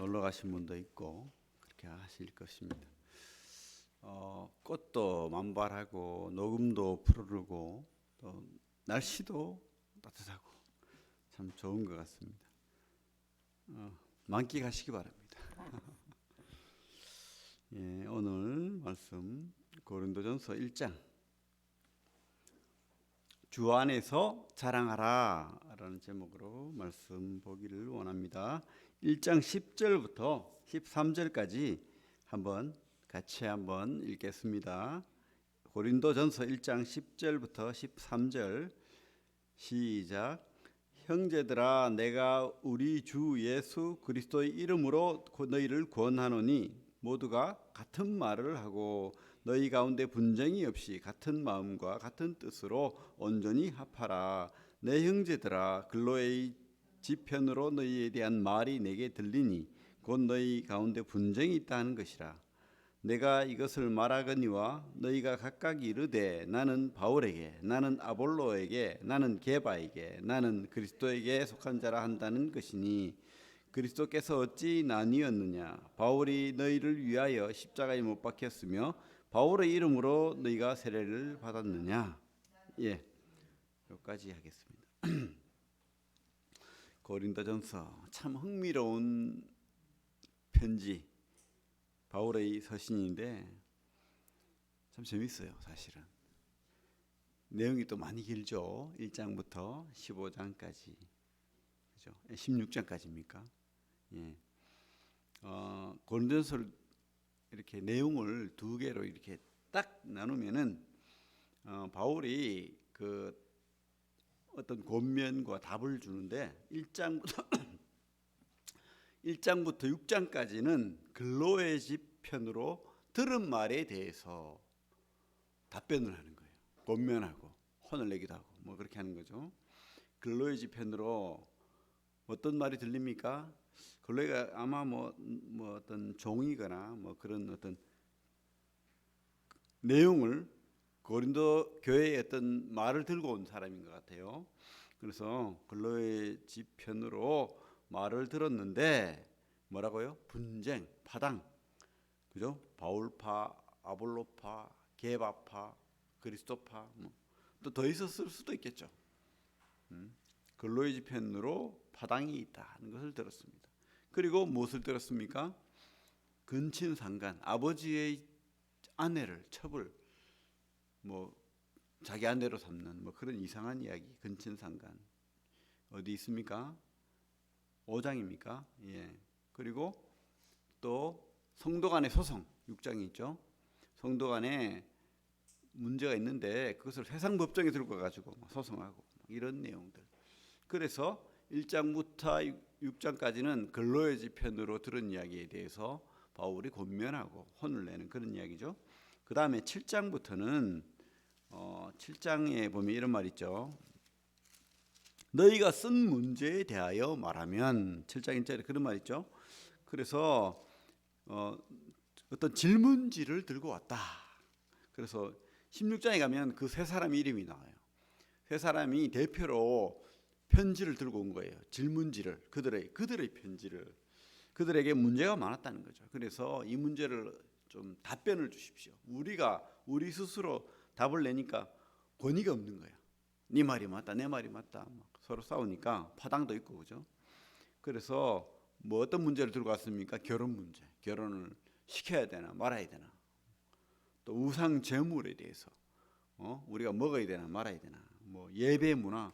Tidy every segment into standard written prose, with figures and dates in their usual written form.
놀러 가신 분도 있고 그렇게 하실 것입니다. 꽃도 만발하고 녹음도 푸르르고 또 날씨도 따뜻하고 참 좋은 것 같습니다. 만끽하시기 바랍니다. 예, 오늘 말씀 고린도전서 1장 주 안에서 자랑하라 라는 제목으로 말씀 보기를 원합니다. 1장 10절부터 13절까지 같이 한번 읽겠습니다. 고린도전서 1장 10절부터 13절 시작. 형제들아, 내가 우리 주 예수 그리스도의 이름으로 너희를 권하노니 모두가 같은 말을 하고 너희 가운데 분쟁이 없이 같은 마음과 같은 뜻으로 온전히 합하라. 내 형제들아, 글로의 지편으로 너희에 대한 말이 내게 들리니 곧 너희 가운데 분쟁이 있다는 것이라. 내가 이것을 말하거니와 너희가 각각 이르되 나는 바울에게, 나는 아볼로에게, 나는 게바에게, 나는 그리스도에게 속한 자라 한다는 것이니 그리스도께서 어찌 나뉘었느냐? 바울이 너희를 위하여 십자가에 못 박혔으며 바울의 이름으로 너희가 세례를 받았느냐? 예, 여기까지 하겠습니다. 고린도전서 참 흥미로운 편지, 바울의 서신인데 참 재밌어요. 사실은 내용이 또 많이 길죠. 1장부터 15장까지, 그죠? 16장까지입니까? 예. 고린도전서를 이렇게 내용을 두 개로 이렇게 딱 나누면은 바울이 그 어떤 권면과 답을 주는데 1장부터 6장까지는 근로의 집 편으로 들은 말에 대해서 답변을 하는 거예요. 권면하고 혼을 내기도 하고 뭐 그렇게 하는 거죠. 근로의 집 편으로 어떤 말이 들립니까? 근로가 아마 뭐 어떤 종이거나 뭐 그런 어떤 내용을 고린도 교회의 어떤 말을 들고 온 사람인 것 같아요. 그래서 근로의 집 편으로 말을 들었는데 뭐라고요? 분쟁, 파당, 그죠? 바울파, 아볼로파, 게바파, 그리스도파, 또 더 있었을 수도 있겠죠. 근로의 집 편으로 파당이 있다는 것을 들었습니다. 그리고 무엇을 들었습니까? 근친상간, 아버지의 아내를 첩을 뭐 자기 아내로 삼는 뭐 그런 이상한 이야기, 근친상간 어디 있습니까? 5장입니까? 예. 그리고 또 성도 간의 소송 6장이 있죠. 성도 간에 문제가 있는데 그것을 세상 법정에 들고 가지고 소송하고 이런 내용들. 그래서 1장부터 6장까지는 근로의 집 편으로 들은 이야기에 대해서 바울이 권면하고 혼을 내는 그런 이야기죠. 그 다음에 7장부터는 7장에 보면 이런 말 있죠. 너희가 쓴 문제에 대하여 말하면 7장 1절에 그런 말 있죠. 그래서 어떤 질문지를 들고 왔다. 그래서 16장에 가면 그 세 사람 이름이 나와요. 세 사람이 대표로 편지를 들고 온 거예요. 질문지를, 그들의 편지를. 그들에게 문제가 많았다는 거죠. 그래서 이 문제를 좀 답변을 주십시오. 우리 스스로 답을 내니까 권위가 없는 거예요. 네 말이 맞다, 내 말이 맞다. 막 서로 싸우니까 파당도 있고, 그죠? 그래서 뭐 어떤 문제를 들고 왔습니까? 결혼 문제. 결혼을 시켜야 되나 말아야 되나. 또 우상 제물에 대해서 우리가 먹어야 되나 말아야 되나. 뭐 예배 문화.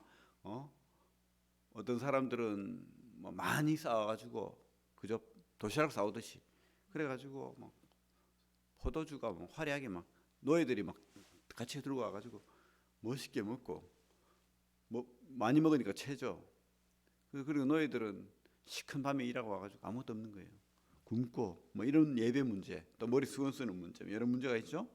어떤 사람들은 뭐 많이 싸워가지고 그저 도시락 싸우듯이 그래가지고 막 포도주가 막 화려하게 막 노예들이 막 같이 들고 와가지고 멋있게 먹고 뭐 많이 먹으니까 체죠. 그리고 노예들은 시큰 밤에 일하고 와가지고 아무것도 없는 거예요. 굶고 뭐 이런 예배 문제, 또 머리 수건 쓰는 문제, 여러 문제가 있죠.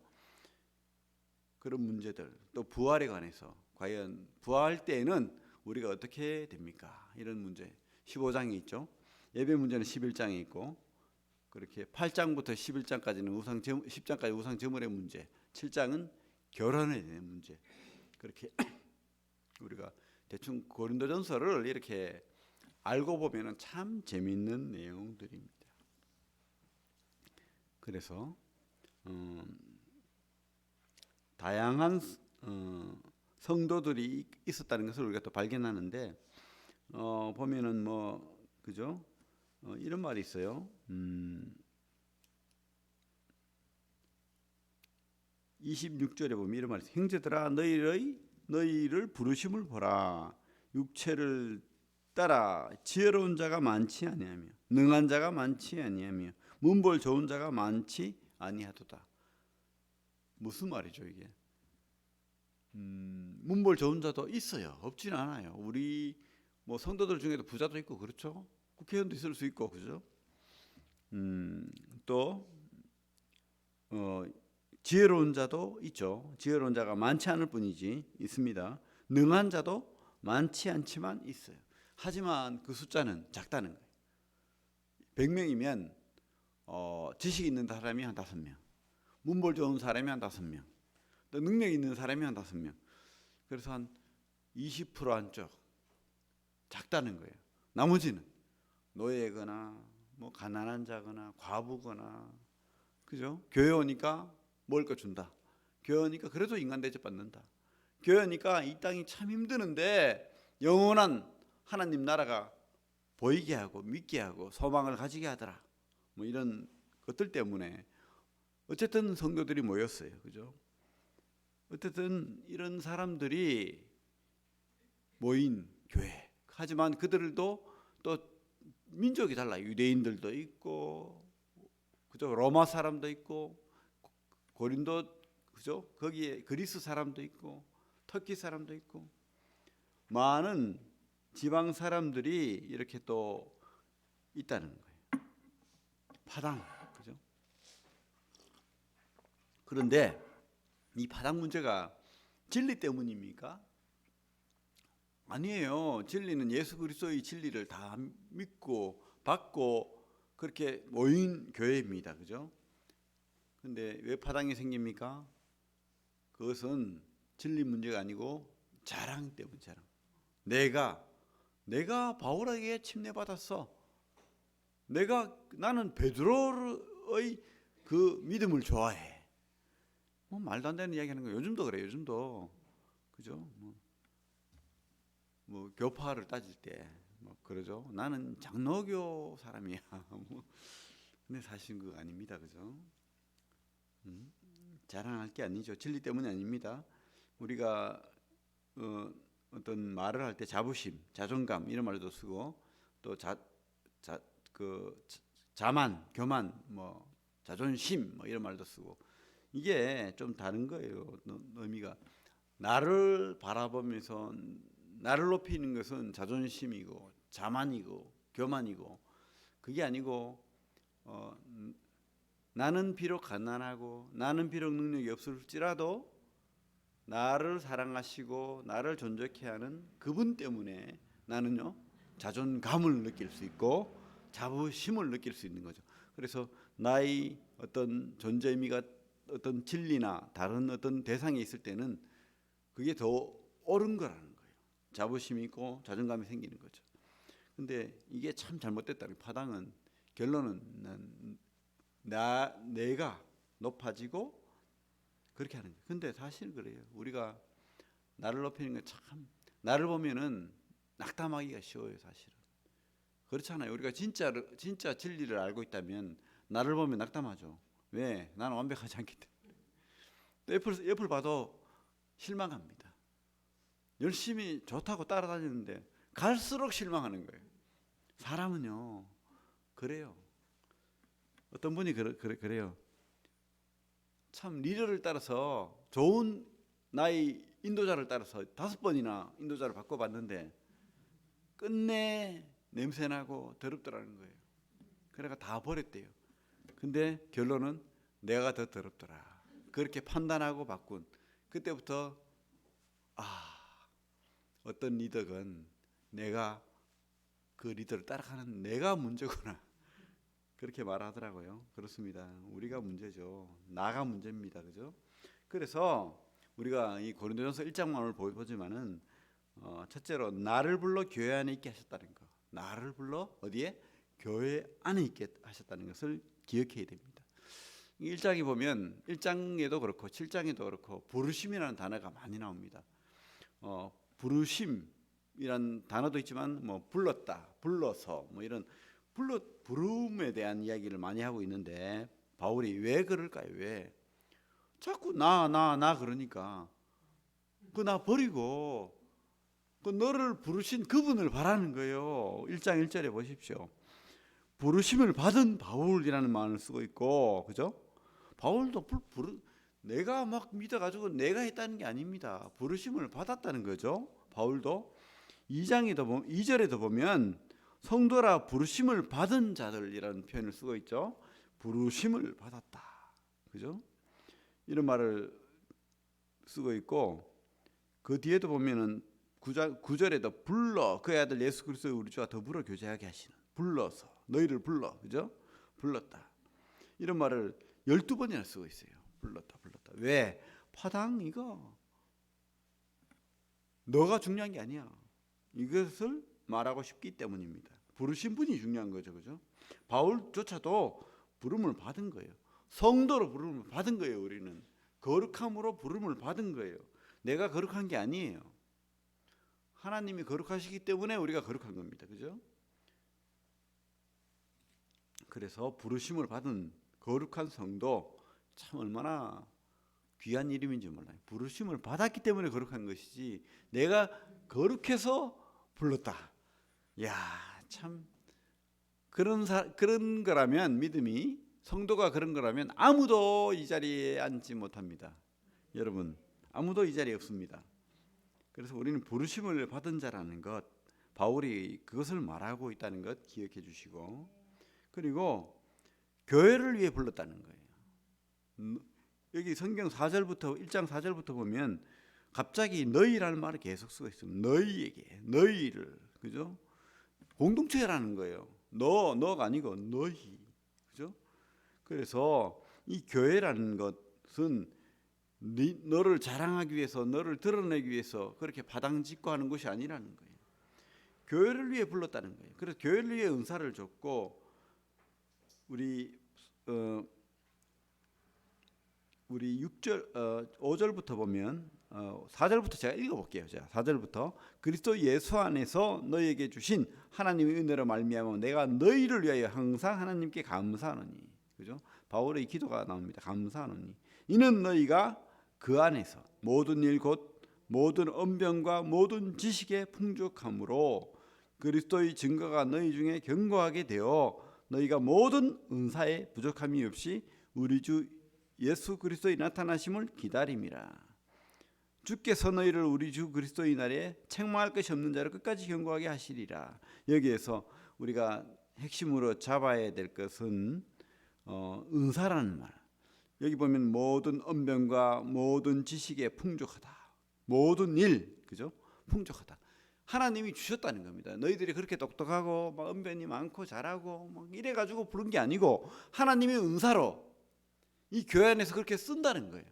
그런 문제들, 또 부활에 관해서 과연 부활할 때에는 우리가 어떻게 됩니까? 이런 문제 15장이 있죠. 예배 문제는 11장에 있고 그렇게 8장부터 11장까지는 10장까지 우상 제물의 문제, 7장은 결혼에 대한 문제. 그렇게 우리가 대충 고린도전서를 이렇게 알고 보면은 참 재밌는 내용들입니다. 그래서 다양한 성도들이 있었다는 것을 우리가 또 발견하는데 보면은 뭐 그죠? 이런 말이 있어요. 26절에 보면 이런 말이 있어요. 형제들아 너희를 부르심을 보라. 육체를 따라 지혜로운 자가 많지 아니하며 능한 자가 많지 아니하며 문벌 좋은 자가 많지 아니하도다. 무슨 말이죠 이게? 문벌 좋은 자도 있어요. 없지는 않아요. 우리 뭐 성도들 중에도 부자도 있고 그렇죠. 국회의원도 있을 수 있고 그죠. 또 지혜로운 자도 있죠. 지혜로운 자가 많지 않을 뿐이지 있습니다. 능한 자도 많지 않지만 있어요. 하지만 그 숫자는 작다는 거예요. 100명이면 지식 있는 사람이 한 5명, 문벌 좋은 사람이 한 5명, 또 능력 있는 사람이 한 5명. 그래서 한 20% 안쪽 작다는 거예요. 나머지는 노예거나 뭐 가난한 자거나 과부거나 그죠? 교회 오니까 먹을 거 준다. 교회 오니까 그래도 인간 대접 받는다. 교회 오니까 이 땅이 참 힘드는데 영원한 하나님 나라가 보이게 하고 믿게 하고 소망을 가지게 하더라. 뭐 이런 것들 때문에 어쨌든 성도들이 모였어요. 그죠? 어쨌든 이런 사람들이 모인 교회. 하지만 그들도 또 민족이 달라요. 유대인들도 있고, 그죠? 로마 사람도 있고, 고린도 그죠? 거기에 그리스 사람도 있고, 터키 사람도 있고, 많은 지방 사람들이 이렇게 또 있다는 거예요. 파당, 그죠? 그런데 이 파당 문제가 진리 때문입니까? 아니에요. 진리는 예수 그리스도의 진리를 다 믿고 받고 그렇게 모인 교회입니다. 그죠? 근데 왜 파당이 생깁니까? 그것은 진리 문제가 아니고 자랑 때문 자랑. 내가 바울에게 침례받았어. 나는 베드로의 그 믿음을 좋아해. 뭐 말도 안 되는 이야기 하는 거예요. 요즘도 그래요. 요즘도. 그죠? 뭐 교파를 따질 때 뭐 그러죠. 나는 장로교 사람이야. 뭐 근데 사실 그거 아닙니다. 그죠? 자랑할 게 아니죠. 진리 때문이 아닙니다. 우리가 어떤 말을 할 때 자부심, 자존감 이런 말도 쓰고 또 자만, 교만, 뭐 자존심 뭐 이런 말도 쓰고 이게 좀 다른 거예요. 의미가 나를 바라보면서 나를 높이는 것은 자존심이고 자만이고 교만이고 그게 아니고 나는 비록 가난하고 나는 비록 능력이 없을지라도 나를 사랑하시고 나를 존재케 하는 그분 때문에 나는요 자존감을 느낄 수 있고 자부심을 느낄 수 있는 거죠. 그래서 나의 어떤 존재 의미가 어떤 진리나 다른 어떤 대상에 있을 때는 그게 더 옳은 거라는 거예요. 자부심이 있고 자존감이 생기는 거죠. 근데 이게 참 잘못됐다. 파당은 결론은 내가 높아지고 그렇게 하는 거예요. 근데 사실 그래요. 우리가 나를 높이는 게 참 나를 보면은 낙담하기가 쉬워요, 사실은. 그렇잖아요. 우리가 진짜 진리를 알고 있다면 나를 보면 낙담하죠. 왜? 나는 완벽하지 않기 때문에. 또 옆을 봐도 실망합니다. 열심히 좋다고 따라다니는데 갈수록 실망하는 거예요. 사람은요 그래요. 어떤 분이 그래요. 참 리더를 따라서 좋은 나의 인도자를 따라서 5번이나 인도자를 바꿔봤는데 끝내 냄새나고 더럽더라는 거예요. 그래가 다 버렸대요. 근데 결론은 내가 더 더럽더라. 그렇게 판단하고 바꾼 그때부터 어떤 리더건 내가 그 리더를 따라가는 내가 문제구나. 그렇게 말하더라고요. 그렇습니다. 우리가 문제죠. 나가 문제입니다. 그죠? 그래서 우리가 이 고린도전서 1장만을 보지만은 첫째로 나를 불러 교회 안에 있게 하셨다는 거. 나를 불러 어디에? 교회 안에 있게 하셨다는 것을 기억해야 됩니다. 1장에 보면 1장에도 그렇고 7장에도 그렇고 부르심이라는 단어가 많이 나옵니다. 부르심이란 단어도 있지만 뭐 불렀다, 불러서 뭐 이런 부름에 대한 이야기를 많이 하고 있는데 바울이 왜 그럴까요? 왜 자꾸 나 그러니까 그 나 버리고 그 너를 부르신 그분을 바라는 거예요. 1장 1절에 보십시오. 부르심을 받은 바울이라는 말을 쓰고 있고, 그죠? 바울도 내가 막 믿어가지고 내가 했다는 게 아닙니다. 부르심을 받았다는 거죠. 바울도 2절에도 보면 성도라 부르심을 받은 자들이라는 표현을 쓰고 있죠. 부르심을 받았다, 그죠? 이런 말을 쓰고 있고, 그 뒤에도 보면은 9절에도 불러 그의 아들 예수 그리스도의 우리 주와 더불어 교제하게 하시는, 불러서 너희를 불러, 그죠? 불렀다, 이런 말을 12번이나 쓰고 있어요. 불렀다. 왜? 파당 이거 너가 중요한 게 아니야. 이것을 말하고 싶기 때문입니다. 부르신 분이 중요한 거죠, 그죠? 바울조차도 부름을 받은 거예요. 성도로 부름을 받은 거예요. 우리는 거룩함으로 부름을 받은 거예요. 내가 거룩한 게 아니에요. 하나님이 거룩하시기 때문에 우리가 거룩한 겁니다, 그죠? 그래서 부르심을 받은 거룩한 성도, 참 얼마나 귀한 이름인지 몰라요. 부르심을 받았기 때문에 거룩한 것이지 내가 거룩해서 불렀다. 야, 참 그런 거라면, 믿음이 성도가 그런 거라면 아무도 이 자리에 앉지 못합니다. 여러분, 아무도 이 자리에 없습니다. 그래서 우리는 부르심을 받은 자라는 것, 바울이 그것을 말하고 있다는 것 기억해 주시고, 그리고 교회를 위해 불렀다는 거예요. 여기 성경 4절부터 1장 4절부터 보면 갑자기 너희라는 말을 계속 쓰고 있습니다. 너희에게, 너희를, 그죠? 공동체라는 거예요. 너가 아니고 너희, 그죠? 그래서 이 교회라는 것은 너를 자랑하기 위해서, 너를 드러내기 위해서 그렇게 바당짓고 하는 것이 아니라는 거예요. 교회를 위해 불렀다는 거예요. 그래서 교회를 위해 은사를 줬고, 우리 6절 5절부터 보면 4절부터 제가 읽어볼게요. 자, 4절부터 그리스도 예수 안에서 너희에게 주신 하나님의 은혜로 말미암아 내가 너희를 위하여 항상 하나님께 감사하노니, 그죠? 바울의 기도가 나옵니다. 감사하노니 이는 너희가 그 안에서 모든 일 곧 모든 언변과 모든 지식에 풍족함으로 그리스도의 증거가 너희 중에 견고하게 되어 너희가 모든 은사에 부족함이 없이 우리 주 예수 그리스도의 나타나심을 기다림이라. 주께서 너희를 우리 주 그리스도의 날에 책망할 것이 없는 자를 끝까지 견고하게 하시리라. 여기에서 우리가 핵심으로 잡아야 될 것은 은사라는 말. 여기 보면 모든 언변과 모든 지식에 풍족하다. 모든 일, 그죠? 풍족하다. 하나님이 주셨다는 겁니다. 너희들이 그렇게 똑똑하고 막 언변이 많고 잘하고 막 이래 가지고 부른 게 아니고 하나님의 은사로 이 교회 안에서 그렇게 쓴다는 거예요.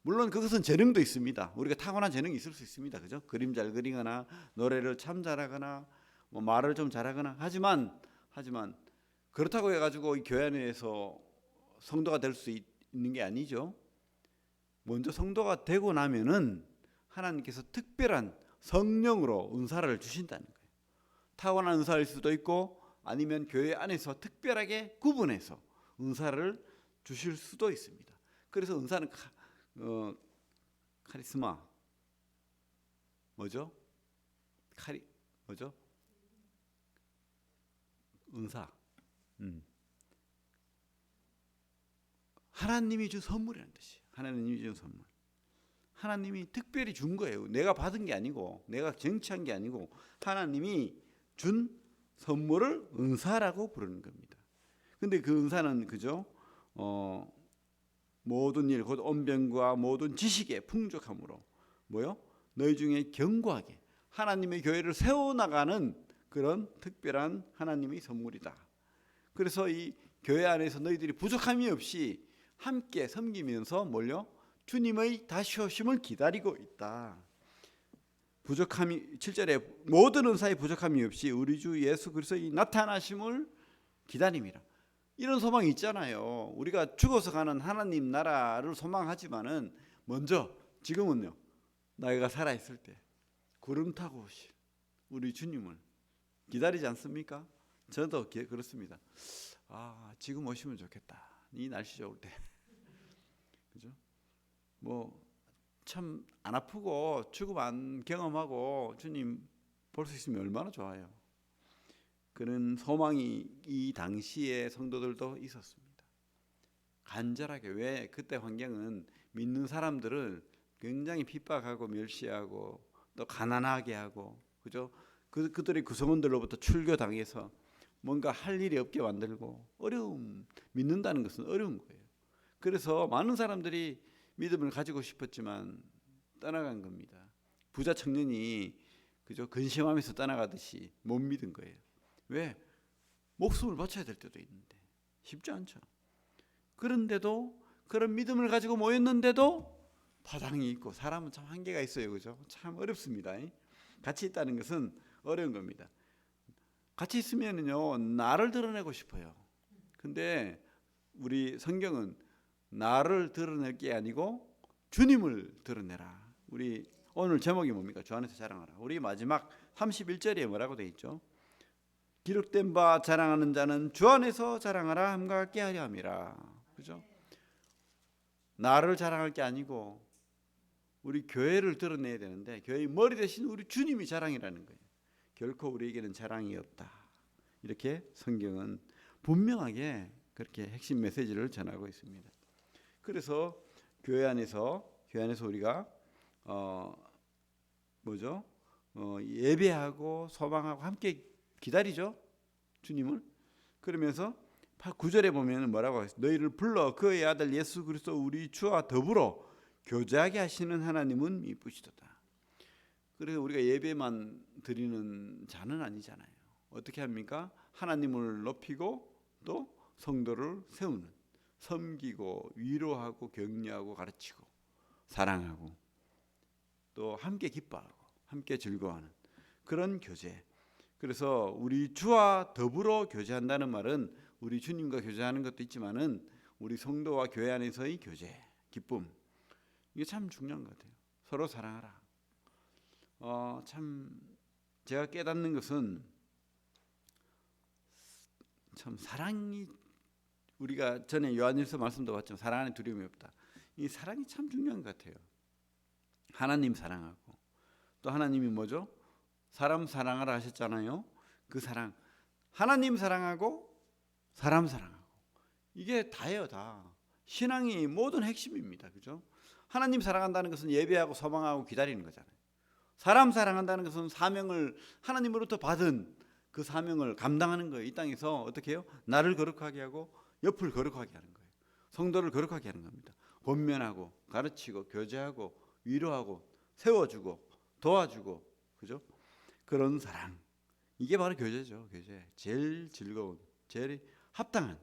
물론 그것은 재능도 있습니다. 우리가 타고난 재능이 있을 수 있습니다. 그죠? 그림 잘 그리거나 노래를 참 잘하거나 뭐 말을 좀 잘하거나 하지만 그렇다고 해가지고 이 교회 안에서 성도가 될 수 있는 게 아니죠. 먼저 성도가 되고 나면은 하나님께서 특별한 성령으로 은사를 주신다는 거예요. 타고난 은사일 수도 있고 아니면 교회 안에서 특별하게 구분해서 은사를 주실 수도 있습니다. 그래서 은사는 카리스마 뭐죠? 뭐죠? 은사. 하나님이 준 선물이라는 뜻이에요. 하나님이 준 선물. 하나님이 특별히 준 거예요. 내가 받은 게 아니고 내가 쟁취한 게 아니고 하나님이 준 선물을 은사라고 부르는 겁니다. 근데 그 은사는, 그죠? 모든 일 곧 언변과 모든 지식에 풍족함으로 뭐요? 너희 중에 견고하게 하나님의 교회를 세워나가는 그런 특별한 하나님의 선물이다. 그래서 이 교회 안에서 너희들이 부족함이 없이 함께 섬기면서 뭘요? 주님의 다시 오심을 기다리고 있다. 부족함이 7절에 모든 은사에 부족함이 없이 우리 주 예수 그리스도의 나타나심을 기다림이라. 이런 소망이 있잖아요. 우리가 죽어서 가는 하나님 나라를 소망하지만은 먼저 지금은요, 나이가 살아 있을 때 구름 타고 오실 우리 주님을 기다리지 않습니까? 저도 그렇습니다. 지금 오시면 좋겠다. 이 날씨 좋을 때. 그죠? 뭐 참 안 아프고 죽음 안 경험하고 주님 볼 수 있으면 얼마나 좋아요. 그런 소망이 이 당시의 성도들도 있었습니다. 간절하게. 왜? 그때 환경은 믿는 사람들을 굉장히 핍박하고 멸시하고 또 가난하게 하고, 그죠? 그들의 구성원들로부터 출교당해서 뭔가 할 일이 없게 만들고, 믿는다는 것은 어려운 거예요. 그래서 많은 사람들이 믿음을 가지고 싶었지만 떠나간 겁니다. 부자 청년이 그죠? 근심하면서 떠나가듯이 못 믿은 거예요. 왜? 목숨을 바쳐야 될 때도 있는데 쉽지 않죠. 그런데도, 그런 믿음을 가지고 모였는데도 파당이 있고, 사람은 참 한계가 있어요. 그죠? 참 어렵습니다. 같이 있다는 것은 어려운 겁니다. 같이 있으면요, 나를 드러내고 싶어요. 근데 우리 성경은 나를 드러낼 게 아니고 주님을 드러내라. 우리 오늘 제목이 뭡니까? 주 안에서 자랑하라. 우리 마지막 31절에 뭐라고 되어 있죠? 기록된 바 자랑하는 자는 주 안에서 자랑하라 함과 같게 하려 함이라. 그죠? 나를 자랑할 게 아니고 우리 교회를 드러내야 되는데, 교회의 머리 대신 우리 주님이 자랑이라는 거예요. 결코 우리에게는 자랑이 없다. 이렇게 성경은 분명하게 그렇게 핵심 메시지를 전하고 있습니다. 그래서 교회 안에서 우리가 예배하고 소망하고 함께 기다리죠, 주님을. 그러면서 9절에 보면 뭐라고 하겠어요? 너희를 불러 그의 아들 예수 그리스도 우리 주와 더불어 교제하게 하시는 하나님은 이쁘시도다. 그래서 우리가 예배만 드리는 자는 아니잖아요. 어떻게 합니까? 하나님을 높이고 또 성도를 세우는, 섬기고 위로하고 격려하고 가르치고 사랑하고 또 함께 기뻐하고 함께 즐거워하는 그런 교제. 그래서 우리 주와 더불어 교제한다는 말은 우리 주님과 교제하는 것도 있지만은 우리 성도와 교회 안에서의 교제, 기쁨, 이게 참 중요한 것 같아요. 서로 사랑하라. 참 제가 깨닫는 것은 참 사랑이, 우리가 전에 요한일서 말씀도 봤지만 사랑 안에 두려움이 없다. 이 사랑이 참 중요한 것 같아요. 하나님 사랑하고 또 하나님이 뭐죠? 사람 사랑하라 하셨잖아요. 그 사랑, 하나님 사랑하고 사람 사랑하고, 이게 다예요. 다 신앙이 모든 핵심입니다. 그죠? 하나님 사랑한다는 것은 예배하고 소망하고 기다리는 거잖아요. 사람 사랑한다는 것은 사명을 하나님으로부터 받은 그 사명을 감당하는 거예요. 이 땅에서 어떻게 해요? 나를 거룩하게 하고 옆을 거룩하게 하는 거예요. 성도를 거룩하게 하는 겁니다. 권면하고 가르치고 교제하고 위로하고 세워주고 도와주고, 그죠? 그런 사랑, 이게 바로 교제죠. 교제. 제일 즐거운, 제일 합당한,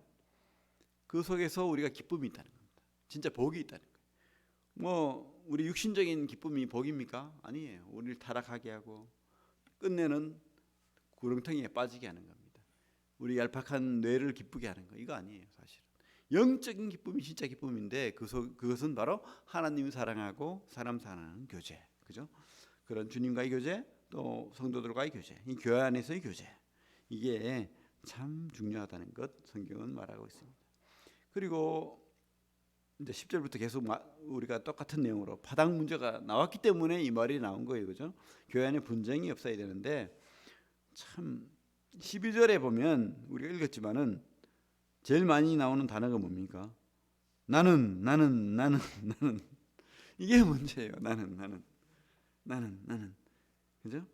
그 속에서 우리가 기쁨이 있다는 겁니다. 진짜 복이 있다는 거예요. 뭐 우리 육신적인 기쁨이 복입니까? 아니에요. 우리를 타락하게 하고 끝내는 구렁텅이에 빠지게 하는 겁니다. 우리 얄팍한 뇌를 기쁘게 하는 거, 이거 아니에요. 사실은 영적인 기쁨이 진짜 기쁨인데 그것은 바로 하나님 사랑하고 사람 사랑하는 교제, 그죠? 그런 주님과의 교제, 또 성도들과의 교제, 이 교회 안에서의 교제, 이게 참 중요하다는 것 성경은 말하고 있습니다. 그리고 이제 10절부터 계속 우리가 똑같은 내용으로 파당 문제가 나왔기 때문에 이 말이 나온 거예요. 그죠? 교회 안에 분쟁이 없어야 되는데, 참 12절에 보면 우리가 읽었지만은 제일 많이 나오는 단어가 뭡니까? 나는 이게 문제예요. 나는 그죠?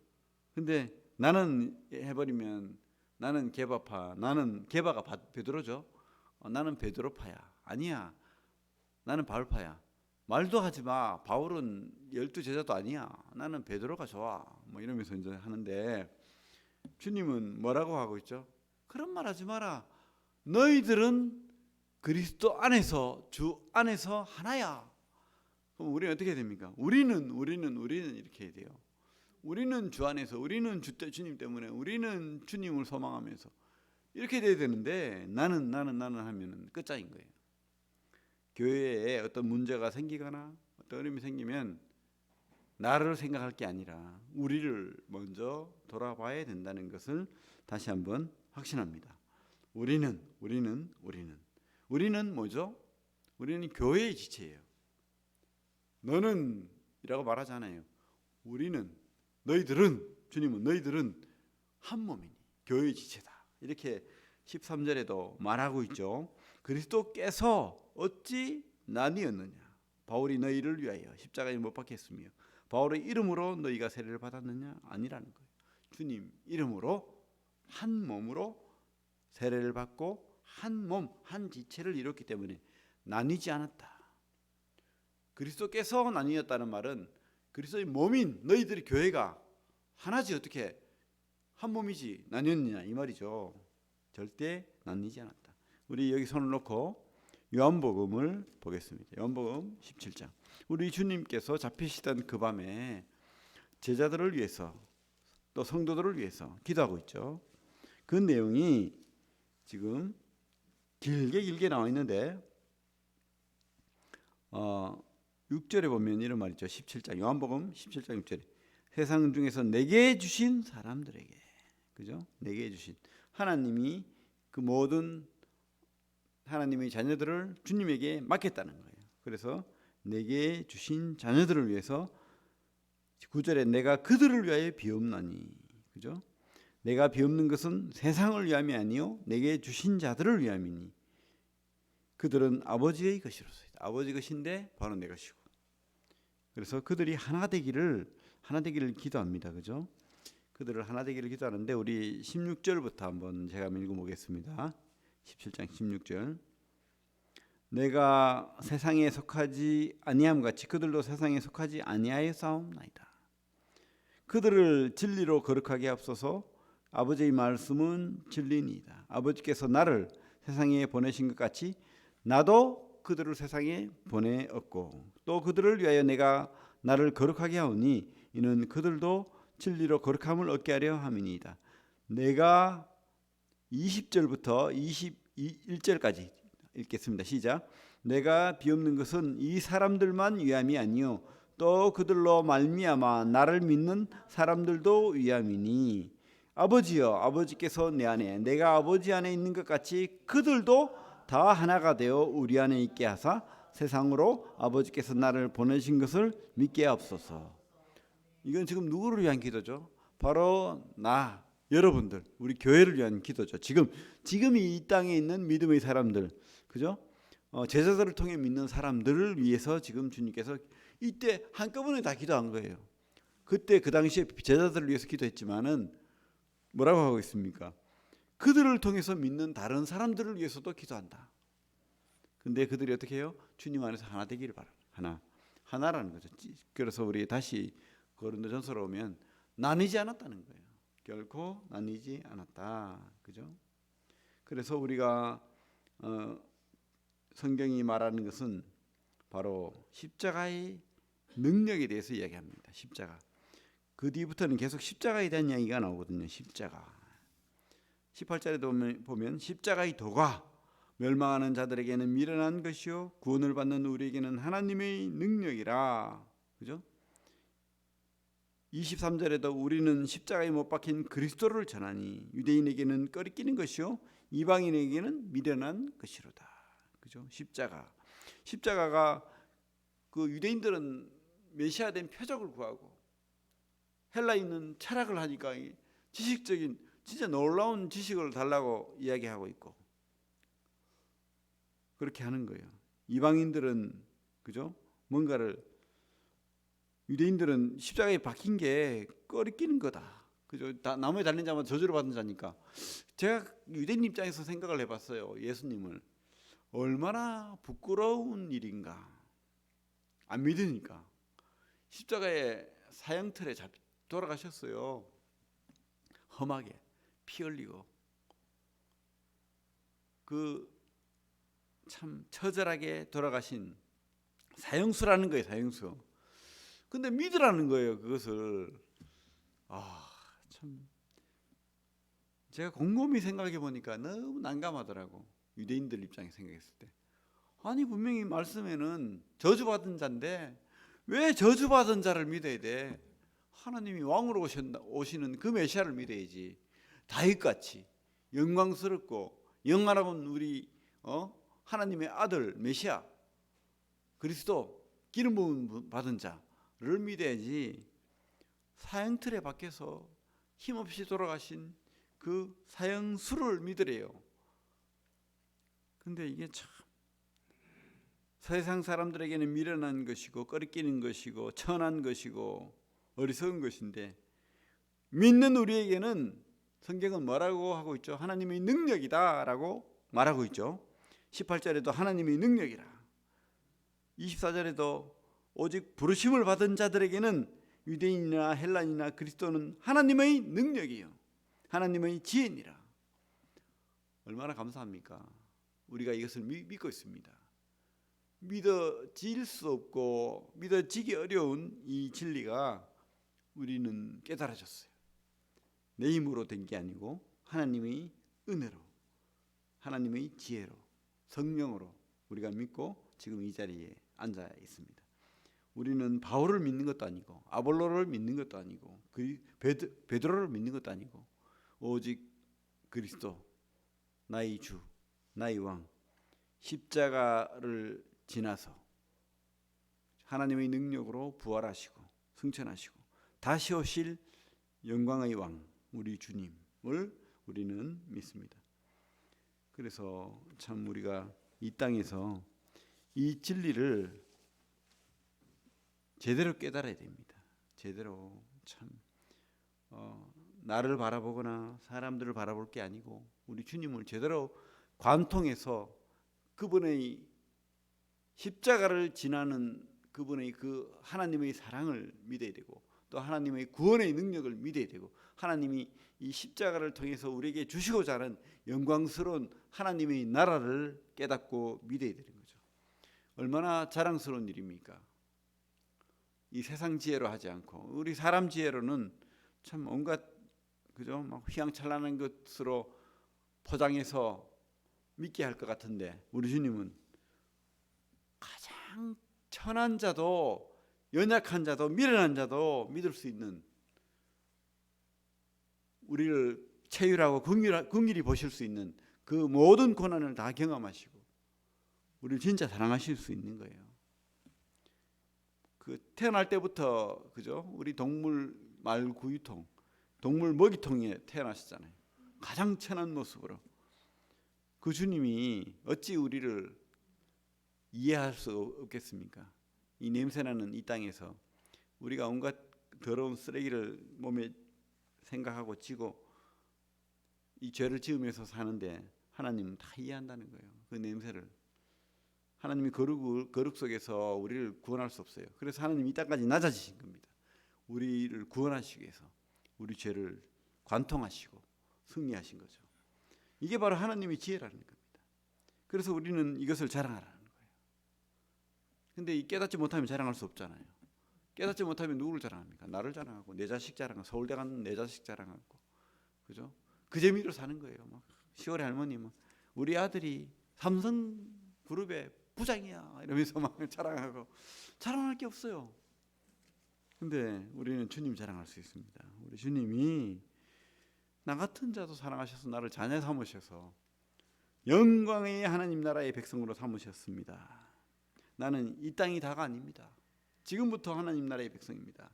근데 나는 해버리면 나는 게바파, 나는 게바가 베드로죠. 나는 베드로파야. 아니야, 나는 바울파야. 말도 하지 마. 바울은 12제자도 아니야. 나는 베드로가 좋아. 뭐 이러면서 이제 하는데, 주님은 뭐라고 하고 있죠? 그런 말 하지 마라. 너희들은 그리스도 안에서, 주 안에서 하나야. 그럼 우리는 어떻게 됩니까? 우리는 이렇게 해야 돼요. 우리는 주 안에서, 우리는 주님 때문에, 우리는 주님을 소망하면서 이렇게 돼야 되는데 나는 하면은 끝장인 거예요. 교회에 어떤 문제가 생기거나 어떤 어려움이 생기면 나를 생각할 게 아니라 우리를 먼저 돌아봐야 된다는 것을 다시 한번 확신합니다. 우리는 뭐죠? 우리는 교회의 지체예요. 너는 이라고 말하지 않아요. 우리는, 너희들은, 주님은 너희들은 한 몸이니 교회의 지체다. 이렇게 13절에도 말하고 있죠. 그리스도께서 어찌 나뉘었느냐. 바울이 너희를 위하여 십자가에 못 박혔으며 바울의 이름으로 너희가 세례를 받았느냐? 아니라는 거예요. 주님 이름으로 한 몸으로 세례를 받고 한 몸, 한 지체를 이뤘기 때문에 나뉘지 않았다. 그리스도께서 나뉘었다는 말은 그리스도의 몸인 너희들의 교회가 하나지 어떻게 한 몸이지 나뉘었느냐 이 말이죠. 절대 나뉘지 않았다. 우리 여기 손을 놓고 요한복음을 보겠습니다. 요한복음 17장. 우리 주님께서 잡히시던 그 밤에 제자들을 위해서 또 성도들을 위해서 기도하고 있죠. 그 내용이 지금 길게 나와 있는데 6절에 보면 이런 말이죠. 17장 요한복음 17장 6절에 세상 중에서 내게 주신 사람들에게, 그죠? 내게 주신 하나님이 그 모든 하나님의 자녀들을 주님에게 맡겼다는 거예요. 그래서 내게 주신 자녀들을 위해서 9절에 내가 그들을 위하여 비옵나니, 그죠? 내가 비옵는 것은 세상을 위함이 아니요 내게 주신 자들을 위함이니 그들은 아버지의 것이로소이다. 아버지 것인데 바로 내 것이고. 그래서 그들이 하나 되기를 기도합니다. 그죠? 그들을 하나 되기를 기도하는데 우리 16절부터 한번 제가 읽어보겠습니다. 17장 16절. 내가 세상에 속하지 아니함 같이 그들도 세상에 속하지 아니하여 싸움나이다. 그들을 진리로 거룩하게 하옵소서. 아버지의 말씀은 진리니이다. 아버지께서 나를 세상에 보내신 것 같이 나도 그들을 세상에 보내었고 또 그들을 위하여 내가 나를 거룩하게 하오니 이는 그들도 진리로 거룩함을 얻게 하려 함이니이다. 내가 20절부터 21절까지 읽겠습니다. 시작. 내가 비옵는 것은 이 사람들만 위함이 아니요 또 그들로 말미암아 나를 믿는 사람들도 위함이니 아버지여 아버지께서 내 안에 내가 아버지 안에 있는 것 같이 그들도 다 하나가 되어 우리 안에 있게 하사 세상으로 아버지께서 나를 보내신 것을 믿게 하옵소서. 이건 지금 누구를 위한 기도죠? 바로 나, 여러분들, 우리 교회를 위한 기도죠. 지금 이 땅에 있는 믿음의 사람들, 그죠? 제자들을 통해 믿는 사람들을 위해서 지금 주님께서 이때 한꺼번에 다 기도한 거예요. 그때 그 당시에 제자들을 위해서 기도했지만은 뭐라고 하고 있습니까? 그들을 통해서 믿는 다른 사람들을 위해서도 기도한다. 근데 그들이 어떻게 해요? 주님 안에서 하나 되기를 바랍니다. 하나라는 거죠. 그래서 우리 다시 고린도전서로 오면 나뉘지 않았다는 거예요. 결코 나뉘지 않았다. 그죠? 그래서 우리가 성경이 말하는 것은 바로 십자가의 능력에 대해서 이야기합니다. 십자가. 그 뒤부터는 계속 십자가에 대한 이야기가 나오거든요. 십자가. 18절에도 보면 십자가의 도가 멸망하는 자들에게는 미련한 것이요 구원을 받는 우리에게는 하나님의 능력이라. 그죠? 23절에도 우리는 십자가에 못 박힌 그리스도를 전하니 유대인에게는 꺼리끼는 것이요 이방인에게는 미련한 것이로다. 그죠? 십자가가 그 유대인들은 메시아된 표적을 구하고 헬라인은 철학을 하니까 지식적인 진짜 놀라운 지식을 달라고 이야기하고 있고 그렇게 하는 거예요. 이방인들은 그죠? 뭔가를 유대인들은 십자가에 박힌 게 꺼리끼는 거다. 그죠? 나무에 달린 자마다 저주를 받는 자니까. 제가 유대인 입장에서 생각을 해봤어요. 예수님을 얼마나 부끄러운 일인가. 안 믿으니까 십자가에 사형틀에 돌아가셨어요. 험하게 피 흘리고 그 참 처절하게 돌아가신 사형수라는 거예요. 사형수. 근데 믿으라는 거예요. 그것을. 참 제가 곰곰이 생각해 보니까 너무 난감하더라고. 유대인들 입장에 생각했을 때. 아니 분명히 말씀에는 저주받은 자인데 왜 저주받은 자를 믿어야 돼? 하나님이 왕으로 오시는 그 메시아를 믿어야지. 다윗같이 영광스럽고 영화로운 우리 하나님의 아들 메시아 그리스도 기름 부음 받은 자를 믿어야지. 사형틀에 박혀서 힘없이 돌아가신 그 사형수를 믿으래요. 근데 이게 참 세상 사람들에게는 미련한 것이고 꺼리끼는 것이고 천한 것이고 어리석은 것인데 믿는 우리에게는 성경은 뭐라고 하고 있죠? 하나님의 능력이다 라고 말하고 있죠. 18절에도 하나님의 능력이라, 24절에도 오직 부르심을 받은 자들에게는 유대인이나 헬라인이나 그리스도는 하나님의 능력이요 하나님의 지혜니라. 얼마나 감사합니까? 우리가 이것을 믿고 있습니다. 믿어질 수 없고 믿어지기 어려운 이 진리가 우리는 깨달아졌어요. 내 힘으로 된 게 아니고 하나님의 은혜로, 하나님의 지혜로, 성령으로 우리가 믿고 지금 이 자리에 앉아 있습니다. 우리는 바울을 믿는 것도 아니고 아볼로를 믿는 것도 아니고 베드로를 믿는 것도 아니고 오직 그리스도, 나의 주, 나의 왕, 십자가를 지나서 하나님의 능력으로 부활하시고 승천하시고 다시 오실 영광의 왕 우리 주님을 우리는 믿습니다. 그래서 참 우리가 이 땅에서 이 진리를 제대로 깨달아야 됩니다. 제대로 참 나를 바라보거나 사람들을 바라볼 게 아니고 우리 주님을 제대로 관통해서 그분의 십자가를 지나는 그분의 그 하나님의 사랑을 믿어야 되고 또 하나님의 구원의 능력을 믿어야 되고 하나님이 이 십자가를 통해서 우리에게 주시고자 하는 영광스러운 하나님의 나라를 깨닫고 믿어야 되는 거죠. 얼마나 자랑스러운 일입니까? 이 세상 지혜로 하지 않고 우리 사람 지혜로는 참 온갖 그죠? 막 휘황찬란한 것으로 포장해서 믿게 할 것 같은데 우리 주님은 가장 천한 자도 연약한 자도 미련한 자도 믿을 수 있는 우리를 체휼하고 긍휼히 보실 수 있는 그 모든 고난을 다 경험하시고 우리를 진짜 사랑하실 수 있는 거예요. 그 태어날 때부터 그죠? 우리 동물 말구유통, 동물 먹이통에 태어나셨잖아요. 가장 천한 모습으로 그 주님이 어찌 우리를 이해할 수 없겠습니까? 이 냄새나는 이 땅에서 우리가 온갖 더러운 쓰레기를 몸에 생각하고 지고 이 죄를 지으면서 사는데 하나님은 다 이해한다는 거예요. 그 냄새를 하나님이 거룩 속에서 우리를 구원할 수 없어요. 그래서 하나님이 이 땅까지 낮아지신 겁니다. 우리를 구원하시기 위해서 우리 죄를 관통하시고 승리하신 거죠. 이게 바로 하나님의 지혜라는 겁니다. 그래서 우리는 이것을 자랑하라는 거예요. 근데 이 깨닫지 못하면 자랑할 수 없잖아요. 깨닫지 못하면 누구를 자랑합니까? 나를 자랑하고 내 자식 자랑하고 서울대 갔는 내 자식 자랑하고 그죠? 그 재미로 사는 거예요. 막 10월에 할머니 우리 아들이 삼성그룹의 부장이야 이러면서 막 자랑하고 자랑할 게 없어요. 근데 우리는 주님 자랑할 수 있습니다. 우리 주님이 나 같은 자도 사랑하셔서 나를 자녀 삼으셔서 영광의 하나님 나라의 백성으로 삼으셨습니다. 나는 이 땅이 다가 아닙니다. 지금부터 하나님 나라의 백성입니다.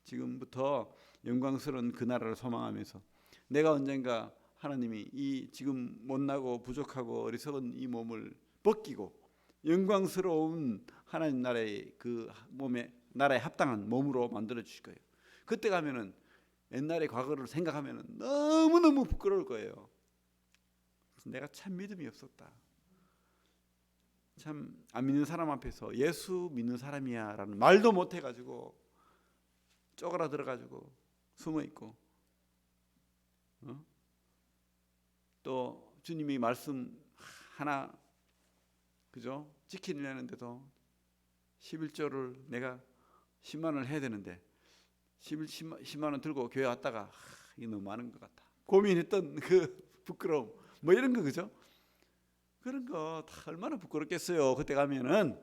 지금부터 영광스러운 그 나라를 소망하면서 내가 언젠가 하나님이 이 지금 못나고 부족하고 어리석은 이 몸을 벗기고 영광스러운 하나님 나라의 그 몸에 나라에 합당한 몸으로 만들어 주실 거예요. 그때 가면은 옛날의 과거를 생각하면은 너무너무 부끄러울 거예요. 내가 참 믿음이 없었다. 참 안 믿는 사람 앞에서 예수 믿는 사람이야 라는 말도 못 해가지고 쪼그라 들어가지고 숨어 있고 또 주님이 말씀 하나 그죠? 지키려는데도 11조를 내가 10만 원을 해야 되는데 10만 원 들고 교회 왔다가 이게 너무 많은 것 같다. 고민했던 그 부끄러움 뭐 이런 거 그죠? 그런 거 다 얼마나 부끄럽겠어요. 그때 가면은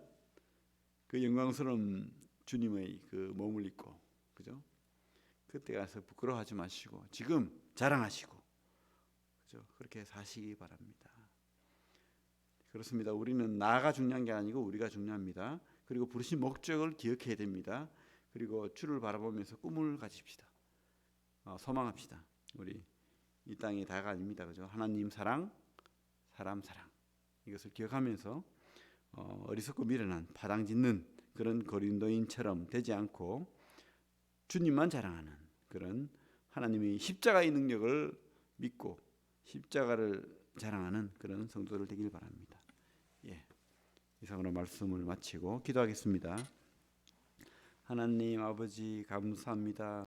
그 영광스러운 주님의 그 몸을 입고 그죠? 그때 가서 부끄러워하지 마시고 지금 자랑하시고 그죠? 그렇게 사시기 바랍니다. 그렇습니다. 우리는 나가 중요한 게 아니고 우리가 중요합니다. 그리고 부르신 목적을 기억해야 됩니다. 그리고 주를 바라보면서 꿈을 가집시다. 소망합시다. 우리 이 땅이 다가 아닙니다. 그죠? 하나님 사랑, 사람 사랑 이것을 기억하면서 어리석고 미련한 파당짓는 그런 고린도인처럼 되지 않고 주님만 자랑하는 그런 하나님의 십자가의 능력을 믿고 십자가를 자랑하는 그런 성도들 되길 바랍니다. 예, 이상으로 말씀을 마치고 기도하겠습니다. 하나님 아버지 감사합니다.